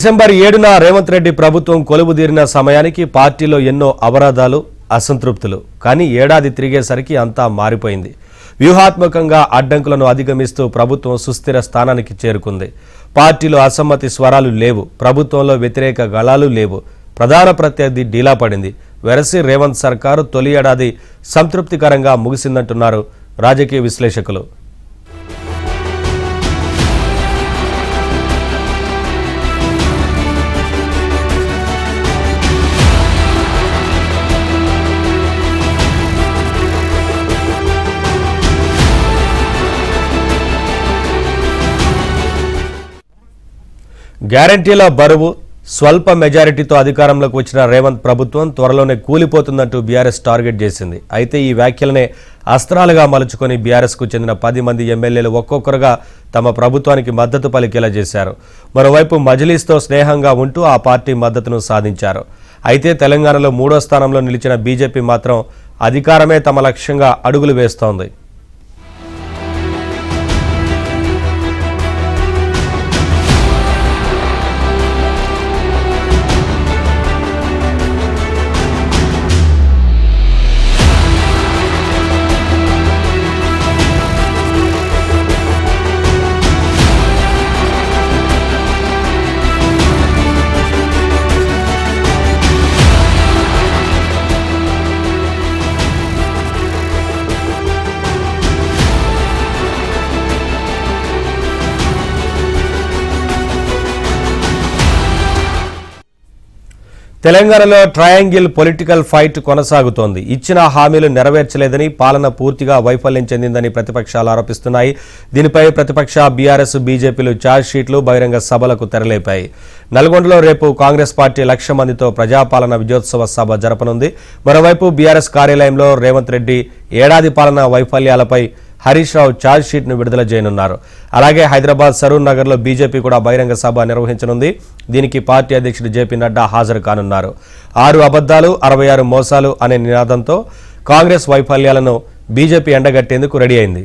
December 7న Revanth Reddy ప్రభుత్వం కొలువుదీరిన సమయానికి పార్టీలో ఎన్నో అవరోధాలు అసంతృప్తులు కానీ ఏడాది తిరిగేసరికి అంతా మారిపోయింది. వ్యూహాత్మకంగా అడ్డంకులను అధిగమిస్తూ ప్రభుత్వం సుస్థిర స్థానానికి చేరుకుంది. పార్టీలో అసమ్మతి స్వరాలు లేవు, ప్రభుత్వంలో వ్యతిరేక గళాలు లేవు. ప్రధాన ప్రత్యర్థి డీలా పడింది. వెరసి రేవంత్ సర్కారు తొలి ఏడాది సంతృప్తికరంగా ముగిసిందంటున్నారు రాజకీయ విశ్లేషకులు. గ్యారంటీల బరువు, స్వల్ప మెజారిటీతో అధికారంలోకి వచ్చిన రేవంత్ ప్రభుత్వం త్వరలోనే కూలిపోతుందంటూ బీఆర్ఎస్ టార్గెట్ చేసింది. అయితే ఈ వ్యాఖ్యలనే అస్త్రాలుగా మలుచుకొని బీఆర్ఎస్కు చెందిన 10 మంది ఎమ్మెల్యేలు ఒక్కొక్కరుగా తమ ప్రభుత్వానికి మద్దతు పలికేలా చేశారు. మరోవైపు మజ్లీస్తో స్నేహంగా ఉంటూ ఆ పార్టీ మద్దతును సాధించారు. అయితే తెలంగాణలో 3వ స్థానంలో నిలిచిన బీజేపీ మాత్రం అధికారమే తమ లక్ష్యంగా అడుగులు వేస్తోంది. తెలంగాణలో ట్రయాంగిల్ పొలిటికల్ ఫైట్ కొనసాగుతోంది. ఇచ్చిన హామీలు నెరవేర్చలేదని, పాలన పూర్తిగా వైఫల్యం చెందిందని ప్రతిపక్షాలు ఆరోపిస్తున్నాయి. దీనిపై ప్రతిపక్ష బీఆర్ఎస్, బీజేపీలు ఛార్జ్షీట్లు, బహిరంగ సభలకు తెరలేపాయి. నల్గొండలో రేపు కాంగ్రెస్ పార్టీ 1,00,000 మందితో ప్రజాపాలన విజయోత్సవ సభ జరపనుంది. మరోవైపు బీఆర్ఎస్ కార్యాలయంలో రేవంత్ రెడ్డి ఏడాది పాలన వైఫల్యాలపై హరీష్ రావు ఛార్జ్షీట్ను విడుదల చేయనున్నారు. అలాగే హైదరాబాద్ సరూర్ నగర్లో బీజేపీ కూడా బహిరంగ సభ నిర్వహించనుంది. దీనికి పార్టీ అధ్యక్షుడు జేపీ నడ్డా హాజరు కానున్నారు. 6 అబద్దాలు 66 మోసాలు అనే నినాదంతో కాంగ్రెస్ వైఫల్యాలను బీజేపీ ఎండగట్టేందుకు రెడీ అయింది.